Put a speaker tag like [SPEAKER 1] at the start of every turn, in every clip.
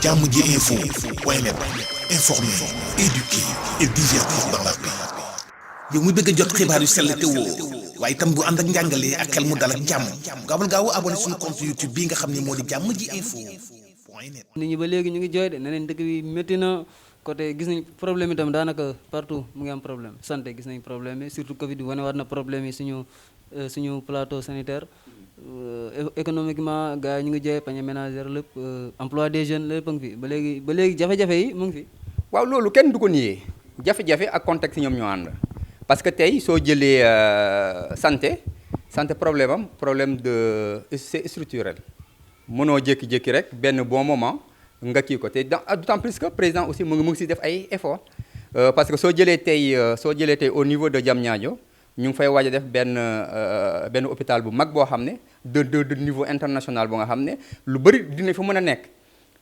[SPEAKER 1] jàmm ji info point net informer, éduquer et divertir dans la paix. yow mu bëgg a jot xibaar yu sell te woo waaye itam bu ànd ak njàngalee ak xel mu dal ak jàmm gaawal gaaw abonné suñu compte YouTube bii nga xam ne moo di jàmm ji info point net.
[SPEAKER 2] nit ñi ba léegi ñu ngi jooy de ne leen dëkk bi métti na côté gis nañ problème itam daanaka partout mu ngi am problème santé gis nañ problème yi surtout Covid bi wane war na problème yi suñu plateau sanitaire. Économiquement gars yi ñu ngi jooy panier ménagère lépp emploi des jeunes lépp a ngi fi ba léegi jafe-jafe yi mu ngi fi.
[SPEAKER 3] waaw loolu kenn du ko nier jafe-jafe ak contexte ñoom ñoo ànd parce que tey soo jëlee santé problème de c'est structurel mënoo jékki-jékki rek benn bon moment nga kii ko te d'autant plus que président aussi mu ngi si def ay efforts parce que soo jëlee tey au niveau de Diamniadio ñu ngi fay waaj a def benn hôpital bu mag boo xam ne de niveau international boo nga xam ne lu bëri dina fa mën a nekk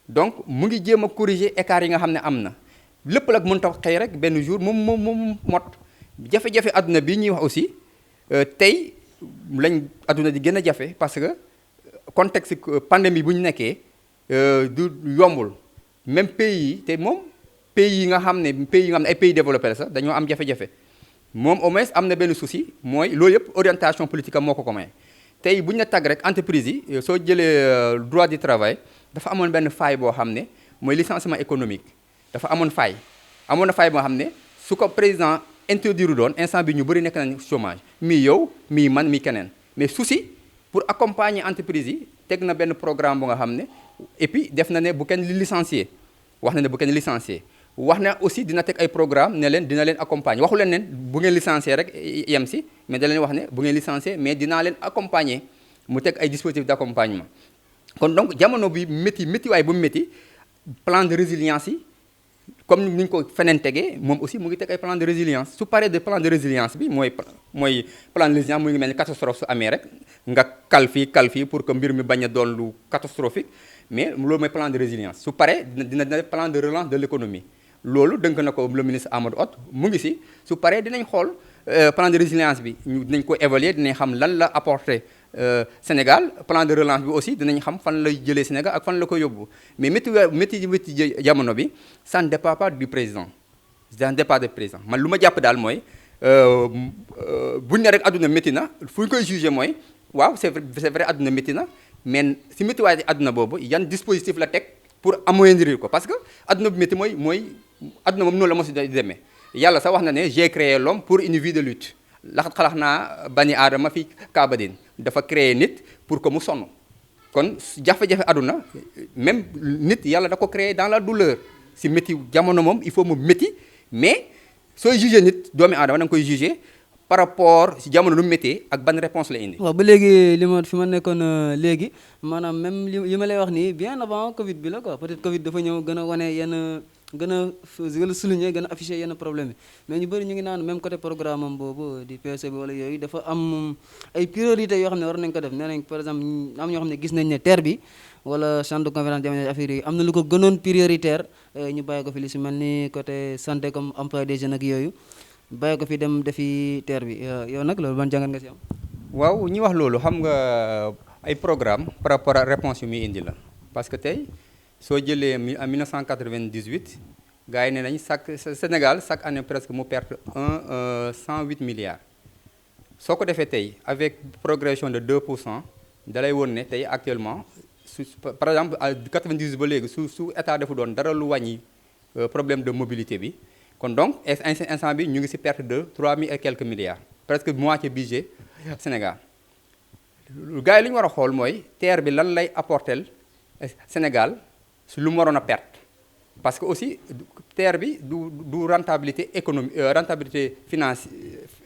[SPEAKER 3] donc mu ngi jéem a corriger écart yi nga xam ne am na lépp nag mën ta xëy rek benn jour moom mot jafe-jafe adduna bi ñuy wax aussi tey lañ adduna di gën a jafe parce que contexte pandémie bu ñu nekkee du yombul même pays yi te moom pays yi nga xam ne ay pays développés la sax dañoo am jafe-jafe moom au moins am na benn souci mooy loolu yëpp orientation politique am moo ko may tey bu ñu la tàgg rek entreprise yi soo jëlee droit du travail dafa amoon benn faille boo xam ne mooy licenciement économique dafa amoon na faille boo xam ne su ko président introduire doon instant bi ñu bëri nekk nañ chômage mii yow mii man mii keneen mais souci pour accompagner entreprise yi teg na benn programme bu nga xam ne et puis def na ne bu kenn licencier wax na ne bu kenn licencier wax na aussi dina teg ay programme ne leen dina leen accompagner waxu leen bu ngeen licencier rek yem si mais da leen wax ne bu ngeen licencier mais dinaa leen accompagner mu teg ay dispositifs d'accompagnement kon donc jamono bi métti waaye bu mu métti plan de résilience yi comme ni ñu ko feneen tegee moom aussi mu ngi teg ay plan de résilience su paree de plan de résilience bi mooy plan de résilience mu ngi mel ni catastrophe su amee rek nga kal fii pour que mbir mi bañ a doon lu catastrophique mais loolu mooy plan de résilience su paree dina plan de relance de l'économie loolu dënk na ko le ministre Amadou Hott mu ngi si su paree dinañ xool plan de résilience bi dinañ ko évaluer dinañ xam lan la apporté Sénégal plan de relance bi aussi dinañ xam fan lay jëlee Sénégal ak fan la ko yóbbu mais métti jamono bi ça ne dépend pas du président ça ne dépend pas du président man lu ma jàpp daal mooy buñ ne rek adduna métti na fu ñu koy jugé mooy waaw c'est vrai adduna métti na mais si méttiwaay adduna boobu yan dispositif la teg pour amoindrir ko parce que adduna bu métti mooy adduna moom noonu la mos a demee yàlla sax wax na ne j'ai créé l'homme pour une vie de lutte laxat xalax naa bani aadama fi kaabadin dafa créé nit pour que mu sonn kon jafe-jafe adduna même nit yàlla da ko créé dans la douleur si métti jamono moom il faut mu métti mais sooy jugé nit doomi aadama da nga koy jugé par rapport si jamono nu méttee ak ban réponse la indi. waaw
[SPEAKER 2] ba léegi fi ma nekkoon léegi maanaam même li ma lay wax nii bien avant Covid bi la quoi peut-être Covid dafa ñëw gën a wane gën a souligner gën a afficher yenn problème yi mais ñu bëri ñu ngi naan même côté programme am boobu di PSE bi wala yooyu dafa am ay priorités yoo xam ne war nañ ko def nee nañ par exemple am ñoo xam ne gis nañ ne terre bi wala centre de conférence jamono affaire yi am na lu ko gënoon prioritaire ñu bàyyi ko fi li si mel ni côté santé comme emploi des jeunes ak yooyu bàyyi ko fi dem defi terre bi yow nag loolu ban jàngat nga si am.
[SPEAKER 3] waaw ñi wax loolu xam nga ay programme par rapport à réponse yu muy indi la parce que tey soo jëlee en 1998 gars yi ne nañ Sénégal chaque année presque mu perte 108 milliards soo ko defee tey avec progression de 2% da lay woon ne tey actuellement par exemple à 98 ba léegi su état defu doon dara lu wàññi problème de mobilité bi kon donc instant bi ñu ngi ci perte de 3000 et quelques milliards presque moitié budget Sénégal gars yi li ñu war a xool mooy terre bi lan lay apporter Sénégal su lu mu waroon a perte parce que aussi terre bi du rentabilité économique rentabilité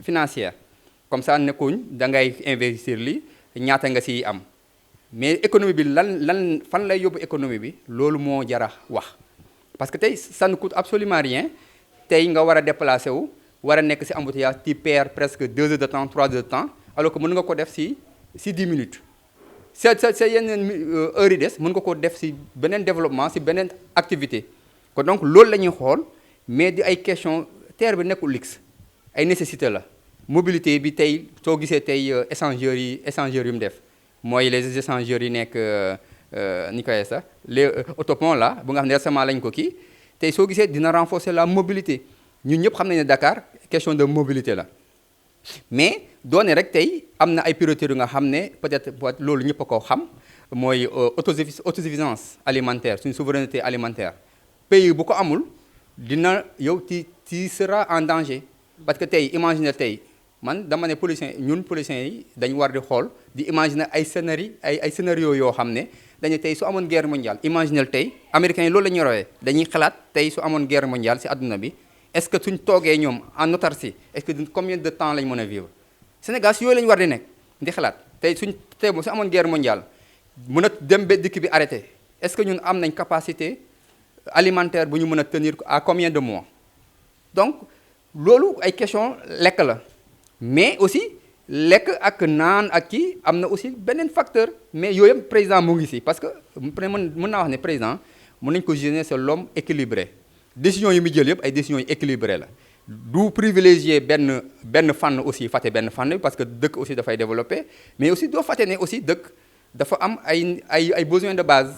[SPEAKER 3] financière comme ça nekkuñ da ngay investir li ñaata nga ciy am mais économie bi lan fan lay yóbbu économie bi loolu moo jara wax parce que tey ça ne coûte absolument rien tey nga war a déplacer wu war a nekk ci embouteillage tu perds presque 2 heures de temps 3 heures de temps alors que mën nga ko def ci 10 minutes sa yeneen heures yi des mën nga ko def ci beneen développement ci beneen activité kon donc loolu la ñuy xool mais di ay question terre bi nekkul luxe ay nécessité la mobilité bi tey soo gisee tey échangeurs yu mu def mooy les échangeurs yi nekk ni koy sax les autoponts là bu nga xam ne récemment lañ ko kii tey soo gisee dina renforcer la mobilité ñun ñëpp xam nañ ne Dakar question de mobilité la mais doone rek tey am na ay priorités yu nga xam ne peut-être loolu ñëpp a ko xam mooy autosuffisance alimentaire suñu souveraineté alimentaire pays bu ko amul dina yow ti sera en danger parce que tey imaginer tey man dama ne ñun politiciens yi dañu war di xool di imaginer ay scénario yoo xam ne dañu tey su amoon guerre mondiale imaginer tey américains yi loolu la ñuy rawee dañuy xalaat tey su amoon guerre mondiale ci àdduna bi est-ce que suñ toogee ñoom en autarcie est-ce que combien de temps lañ mën a vivre Sénégal si yooyu la ñu war di nekk di xalaat tey su amoon guerre mondiale mën a dem ba dikk bi arrêté est-ce que ñun am nañ capacité alimentaire bu ñu mën a tenir à combien de mois donc loolu ay question lekk la mais aussi lekk ak naan ak kii am na aussi beneen facteur mais yooyu yëpp président mu ngi si parce que mën naa wax ne président mën nañu ko juger c'est l'homme équilibré décision yi muy jël yëpp ay décisions yu équilibré la du privilégier benn fànn aussi fàtte benn fànn parce que dëkk aussi dafay développer mais aussi doo fàtte ne aussi dëkk dafa am ay besoins de base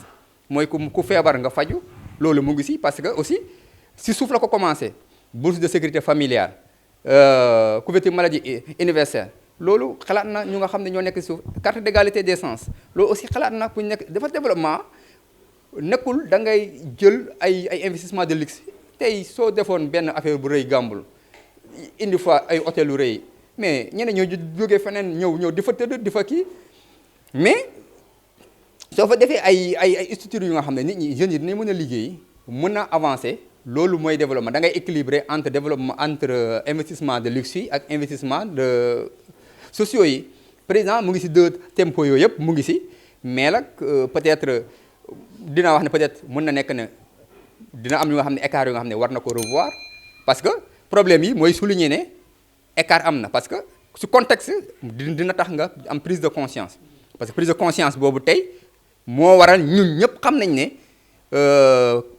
[SPEAKER 3] mooy ku feebar nga faju loolu mu ngi si parce que aussi si suuf la ko commencé bourse de sécurité familiale couverture maladie universelle loolu xalaat na ñu nga xam ne ñoo nekk suuf carte d'égalité des chances loolu aussi xalaat na pour ñu nekk dafa développement nekkul da ngay jël ay investissement de luxe tey soo defoon benn affaire bu rëy gàmbul indi fa ay hôtel yu rëy mais ñeneen ñoo jógee feneen ñëw di fa tëdd di fa kii mais soo fa defee ay structures yu nga xam ne nit ñi jeunes yi dinañ mën a liggéey mën a avancer loolu mooy développement da ngay équilibrer entre développement entre investissement de luxe yi ak investissement de sociaux yi président mu ngi ci deux tempos yooyu yëpp mu ngi ci mais nag peut-être dinaa wax ne peut-être mën na nekk ne dina am yu nga xam ne écart yu nga xam ne war na ko revoir parce que problème yi mooy souligner ne écart am na parce que su contexte dina tax nga am prise de conscience parce que prise de conscience boobu tey moo waral ñun ñëpp xam nañ ne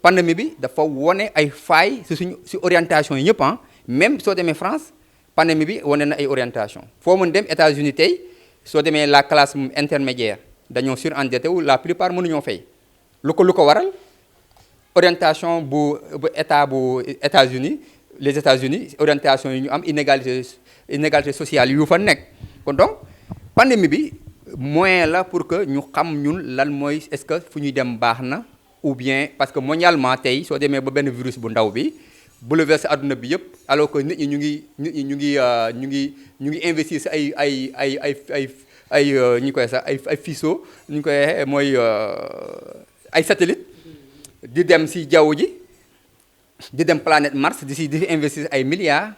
[SPEAKER 3] pandémie bi dafa wone ay failles ci orientation yi ñëpp même soo demee France pandémie bi wane na ay orientation foo mën dem États-Unis tey soo demee la classe intermédiaire dañoo surendetté wu la plupart mënuñoo fay lu ko waral orientation bu États-Unis les États-Unis orientation yi ñu am inégalité sociale yu fa nekk kon donc pandémie bi moyen la pour que ñu xam ñun lan mooy est-ce que fu ñuy dem baax na ou bien parce que mondialement tey soo demee ba benn virus bu ndaw bi bouleversé àdduna bi yëpp alors que nit ñi ñu ngi investir si ay ñu koy sax ay faisceaux ñu koy waxee mooy ay satellite di dem si jaww ji di dem planète Mars di fi investir ay milliards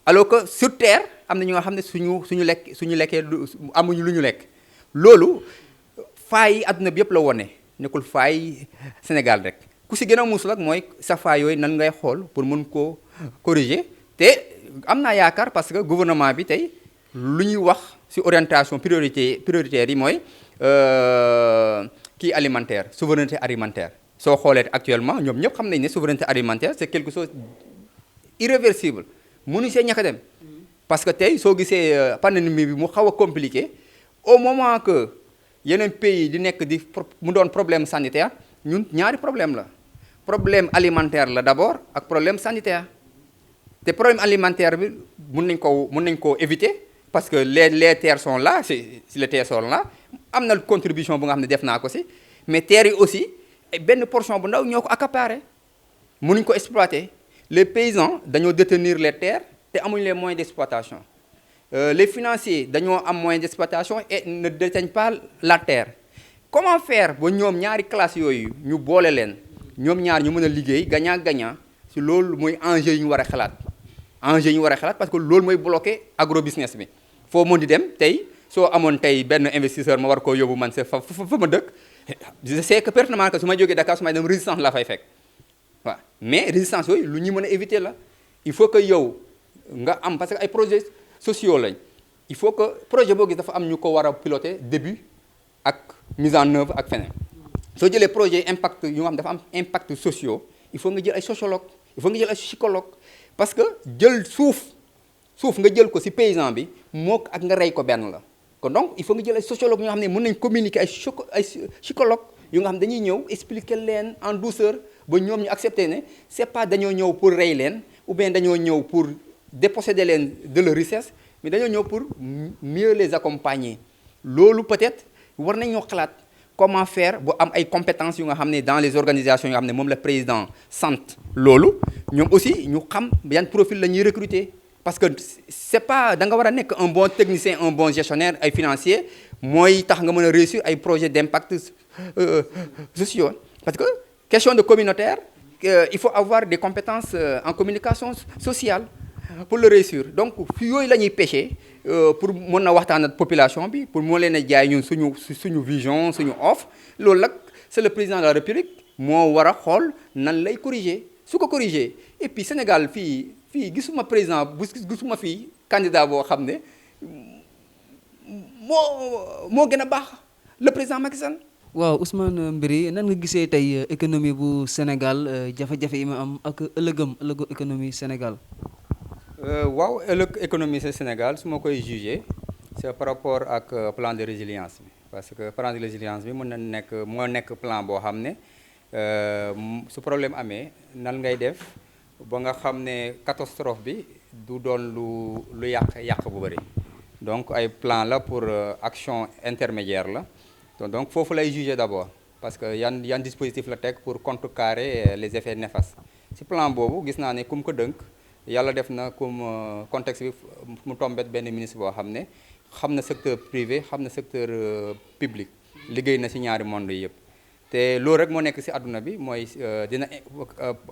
[SPEAKER 3] alors que sur Terre am na ñu nga xam ne suñu lekkee amuñu lu ñu lekk loolu faay yi àdduna bi yëpp la wone nekkul faay Sénégal rek ku si gën a muus nag mooy sa faay yooyu nan ngay xool pour mën koo corriger te am naa yaakaar parce que gouvernement bi tey lu ñuy wax si orientation prioritaire yi mooy kii alimentaire souveraineté alimentaire soo xoolee actuellement ñoom ñëpp xam nañ ne souveraineté alimentaire c'est quelque chose irréversible mënuñ see ñàkk a dem parce que tey soo gisee pandémie bi mu xaw a compliqué au moment que yeneen pays di nekk mu doon problème sanitaire ñun ñaari problème la problème alimentaire la d'abord ak problème sanitaire te problème alimentaire bi mun nañ koo éviter parce que les terres sont là si les terres sont là am na contribution bu nga xam ne def naa ko si mais terres yi aussi benn portion bu ndaw ñoo ko accaparer mënuñ ko exploiter les paysans dañoo détenir les terres te amuñ les moyens d'exploitation les financiers dañoo am moyens d'exploitation et ne détiennent pas la terre comment faire ba ñoom ñaari classe yooyu ñu boole leen ñoom ñaar ñu mën a liggéey gagnant-gagnant si loolu mooy enjeu yi ñu war a xalaat parce que loolu mooy bloquer agrobusiness bi foo mën di dem tey soo amoon tey benn investisseur ma war koo yóbbu man fa ma dëkk je sais que pertinemment que su ma jógee Dakar su may dem résistance la fay fekk waaw mais résistance yooyu lu ñu mën a éviter la il faut que yow nga am parce que ay projets sociaux lañ il faut que projet boo gis dafa am ñu ko war a piloter début ak mise en œuvre ak feneen soo jëlee projet impact yu nga xam dafa am impact sociaux il faut nga jël ay sociologue il faut nga jël ay psychologue parce que jël suuf nga jël ko ci paysan bi moo ak nga rey ko benn la kon donc il faut nga jël ay sociologue ñoo xam ne mën nañ communiquer ay psychologue yu nga xam dañuy ñëw expliquer leen en douceur ba ñoom ñu accepter ne c'est pas dañoo ñëw pour rey leen ou bien dañoo ñëw pour déposséder leen de leur richesse mais dañoo ñëw pour mieux les accompagner loolu peut-être war nañoo xalaat comment faire bu am ay compétences yu nga xam ne dans les organisations yu nga xam ne moom la président sant loolu ñoom aussi ñu xam yan profil la ñuy recruter parce que c'est pas da nga war a nekk un bon technicien un bon gestionnaire ay financier mooy tax nga mën a réussir ay projets d'impact sociaux parce que question de communautaire il faut avoir des compétences en communication sociale pour le réussir donc fi yooyu la ñuy pêcher pour mën a waxtaan ak population bi pour moo leen a jaay ñun suñu vision suñu offre loolu nag c'est le président de la République moo war a xool nan lay corriger su ko corriger et puis Sénégal fii gisuma président gisuma fii candidat boo xam ne moo gën a baax le président Macky Sall.
[SPEAKER 2] waaw Ousmane Mbiri nan nga gisee tey économie bu Sénégal jafe-jafe yi ma am ak ëllëgu économie Sénégal.
[SPEAKER 3] waaw ëllëg économie Sénégal su ma koy juger c'est par rapport ak plan de résilience bi parce que plan de résilience bi mën na nekk plan boo xam ne su problème amee nan ngay def ba nga xam ne catastrophe bi du doon lu yàq bu bëri donc ay plan la pour action intermédiaire la donc foofu lay juger d'abord parce que yan dispositif la teg pour contrecarrer les effets néfastes ci plan boobu gis naa ne kum ko dënk yàlla def na comme contexte bi mu tombet benn ministre boo xam ne xam na secteur privé xam na secteur public liggéey na ci ñaari monde yi yëpp te loolu rek moo nekk ci àdduna bi mooy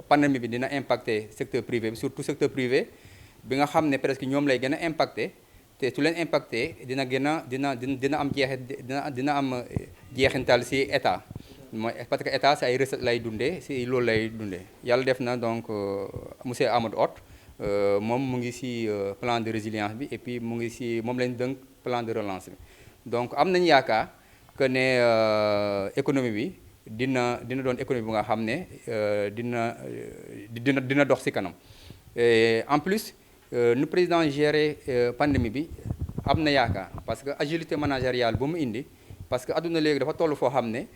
[SPEAKER 3] pandémie bi dina impacter secteur privé bi surtout secteur privé bi nga xam ne presque ñoom lay gën a impacter te su leen impacter dina am jeexintal ci état mooy parce que état ci ay recettes lay dundee ci loolu lay dundee yàlla def na donc monsieur Amadou Hott moom mu ngi ci plan de résilience bi et puis mu ngi ci moom lañ dënk plan de relance bi donc am nañu yaakaar que ne économie bi dina doon économie bu nga xam ne dina dox ci kanam et en plus nu président gérer pandémie bi am na yaakaar parce que agilité managériale bu mu indi parce que adduna léegi dafa toll foo xam ne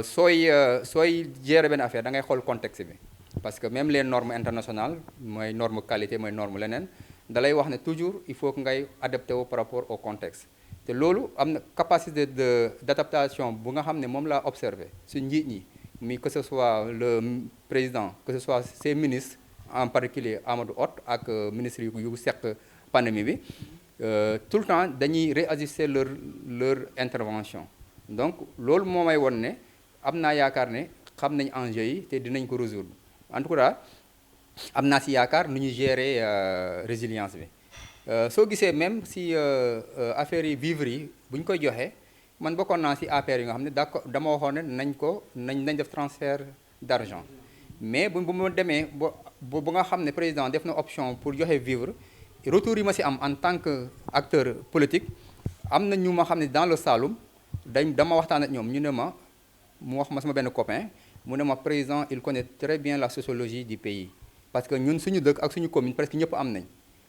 [SPEAKER 3] sooy gérer benn affaire da ngay xool contexte bi parce que même les normes internationales mooy norme qualité mooy norme leneen da lay wax ne toujours il faut que ngay adapté wu par rapport au contexte te loolu am na capacité d'adaptation bu nga xam ne moom laa observé su njiit ñi mais que ce soit le président que ce soit ses ministres en particulier Amadou Hott ak ministres yu seq pandémie bi tout le temps dañuy réajuster leur intervention donc loolu moo may won ne am naa yaakaar ne xam nañ enjeux yi te dinañ ko résoudre en tout cas am naa ci yaakaar nu ñuy gérer résilience bi soo gisee même si affaires yi vivres yi bu ñu koy joxe man bokkoon naa ci APR yi nga xam ne d'accord dama waxoon ne nañ def transfert d'argent mais bu ma demee ba nga xam ne président def na option pour joxe vivre retour yi ma ci am en tant que acteur politique am na ñu ma xam ne dans le Saloum dama waxtaan ak ñoom ñu ne mu wax ma sama benn copain mu ne ma président il connaît très bien la sociologie du pays parce que ñun suñu dëkk ak suñu commune presque ñëpp am nañ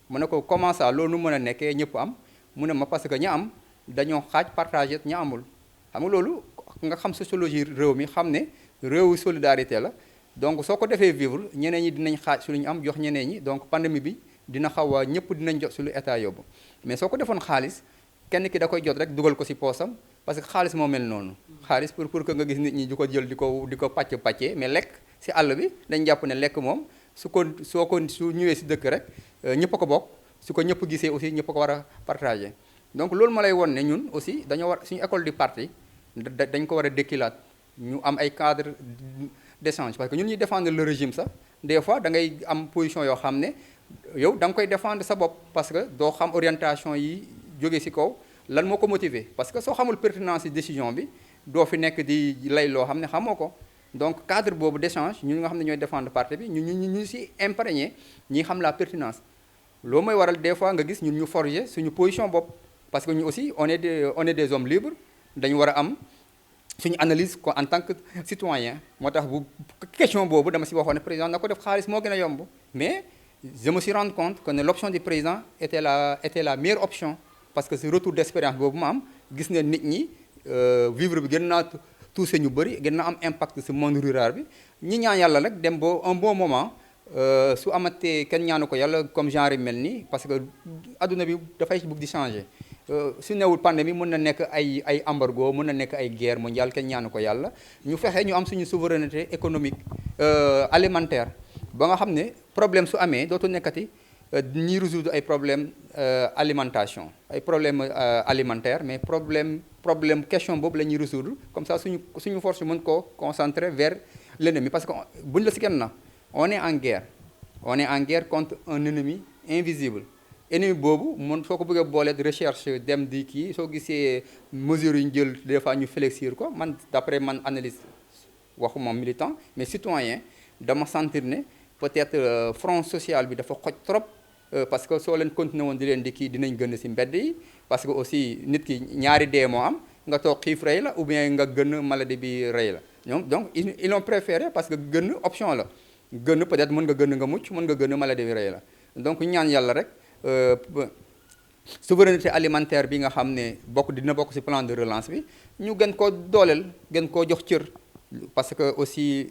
[SPEAKER 3] mu ne ko comment ça loolu mën a nekkee ñëpp am mu ne ma parce que ña am dañoo xaaj partagé ña amul xam nga loolu nga xam sociologie réew mi xam ne réewu solidarité la donc soo ko defee vivre ñeneen ñi dinañ xaaj su lu ñu am jox ñeneen ñi donc pandémie bi dina xaw a ñëpp dinañ jot su lu état yóbbu mais soo ko defoon xaalis kenn ki da koy jot rek dugal ko ci poosam parce que xaalis moo mel noonu xaalis pour que nga gis nit ñi di ko jël di ko pàccee mais lekk ci àll bi dañ jàpp ne lekk moom su ñëwee ci dëkk rek ñëpp a ko bokk su ko ñëpp gisee aussi ñëpp a ko war a partager donc loolu ma lay won ne ñun aussi dañoo war suñu école du parti dañ ko war a dékkilaat ñu am ay cadre d'échange parce que ñun ñuy défendre le régime sax des fois da ngay am position yoo xam ne yow da nga koy défendre sa bopp parce que doo xam orientation yi jóge ci kaw lan moo ko motiver parce que soo xamul pertinence ci décision bi doo fi nekk di lay loo xam ne xamoo ko donc cadre boobu d'échange ñun nga xam ne ñooy défendre parti bi ñu ci imprégné ñi xam la pertinence loolu mooy waral des fois nga gis ñun ñu forger suñu position bopp parce que ñu aussi on est des hommes libres dañu war a am suñu analyse ko en tant que citoyen moo tax bu question boobu dama ci waxoon ne président na ko def xaalis moo gën a yomb mais je me suis rendu compte que l'option du président était la meilleure option parce que ce retour d'expérience boobu ma am gis ne nit ñi vivre bi gën naa touché ñu bëri gën na am impact si monde rural bi ñi ñaan yàlla rek dem ba un bon moment su amatee kenn ñaanu ko yàlla comme genre yi mel nii parce que adduna bi dafay bëgg di changer su newul pandémie mën na nekk ay embargo mën na nekk ay guerre mondiale kenn ñaanu ko yàlla ñu fexe ñu am suñu souveraineté économique alimentaire ba nga xam ne problème su amee dootu nekkati ñuy résoudre ay problème alimentation ay problème alimentaire mais problème question boobu la ñuy résoudre comme ça suñu force mën koo concentrer vers l'ennemi parce que buñ la si kenn na on est en guerre contre un ennemi invisible ennemi boobu mën soo ko bëggee booleet recherche dem di kii soo gisee mesures yu ñu jël des fois ñu fléchir ko man d'après man analyse waxuma militant mais citoyen dama sentir ne peut-être front social bi dafa xoj trop parce que soo leen continué woon di leen di kii dinañ gën ci mbedd yi parce que aussi nit ki ñaari dee moo am nga toog xiif rey la ou bien nga gën maladie bi rey la ñoom donc ils ont préféré parce que gën option la gën peut-être mën nga gën nga mucc mën nga gën maladie bi rey la donc ñaan yàlla rek souveraineté alimentaire bi nga xam ne dina bokk ci plan de relance bi ñu gën koo dooleel gën koo jox cër parce que aussi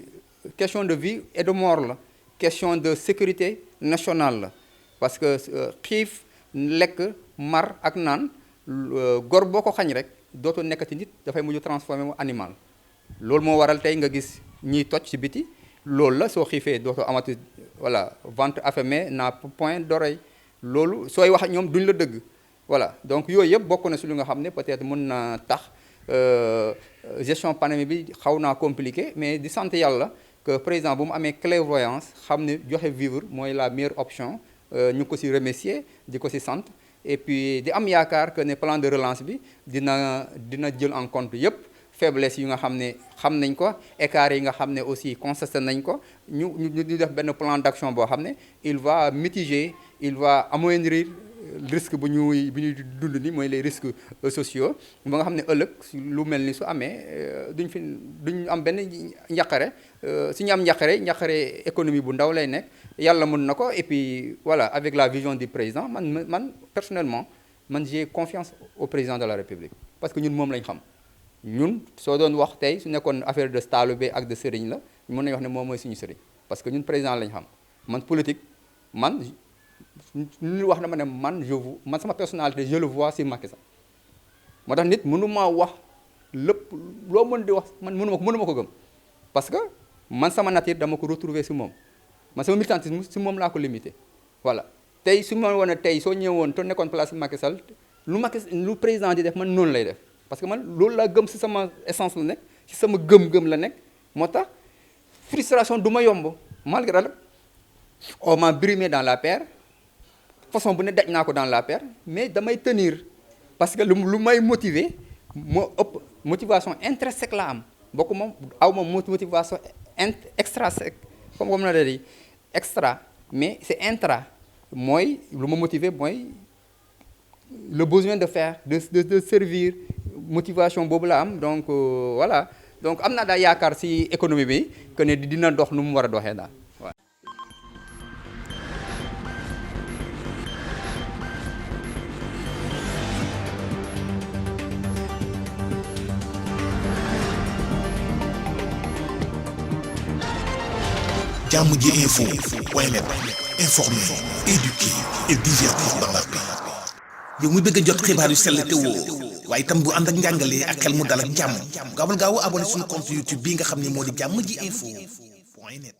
[SPEAKER 3] question de vie et de mort la question de sécurité nationale la parce que xiif lekk mar ak naan gor boo ko xañ rek dootoo nekkati nit dafay mujj transformé mu animal loolu moo waral tey nga gis ñiy toj ci biti loolu la soo xiifee dootoo amati voilà ventre affamé n'a point d'oreille loolu sooy wax ñoom duñ la dëgg voilà donc yooyu yëpp bokk na si lu nga xam ne peut-être mën na tax gestion pandémie bi xaw naa compliqué mais di sant yàlla que président bu mu amee clairvoyance xam ne joxe vivre mooy la meilleure option ñu ko si remercier di ko si sant et puis di am yaakaar que ne plan de relance bi dina jël en compte yëpp faiblesse yi nga xam ne xam nañ ko écart yi nga xam ne aussi constaté nañ ko ñu def benn plan d'action boo xam ne il va mitiger il va amoindrir risque bu ñuy dund ni mooy les risques sociaux ba nga xam ne ëllëg lu mel ni su amee duñ am benn njaqare su ñu am njaqare économie bu ndaw lay nekk yàlla mën na ko et puis voilà avec la vision du président man personnellement j'ai confiance au président de la République parce que ñun moom lañ xam ñun soo doon wax tey su nekkoon affaire de taalibe ak de sëriñ la mën nañu wax ne moom mooy suñu sëriñ parce que ñun président lañ xam man politique ñu wax na ma ne man sama personnalité je le vois si Macky Sall moo tax nit mënu maa wax lépp loo mën di wax man mënu ma ko gëm parce que man sama nature dama ko retrouver si moom man sama militantisme si moom laa ko limité voilà tey su ma woon tey soo ñëwoon te nekkoon place si Macky Sall lu président di def man noonu lay def parce que man loolu laa gëm si sama essence la nekk si sama gëm-gëm la nekk moo tax frustration du ma yomb malgré la on m'a brimé dans la paire façon bu ne daj naa ko dans la paire mais damay tenir parce que lu may motiver moo ëpp motivation intrinsèque la am bokk moom aw ma motivation extrinsèque comme na da di extra mais c'est intra mooy lu ma motiver mooy le besoin de faire de servir motivation boobu la am donc voilà donc am naa daal yaakaar ci économie bi que ne dina dox nu mu war a doxee daal.
[SPEAKER 1] Jàmm ji info point net informer, éduquer et divertir dans la paix. yow mu bëgg a jot xibaar yu sell te woo waaye itam bu ànd ak njàngalee ak xel mu dal ak jàmm gaawal gaaw abonné suñu compte YouTube bii nga xam ne moo di Jàmm ji info point net.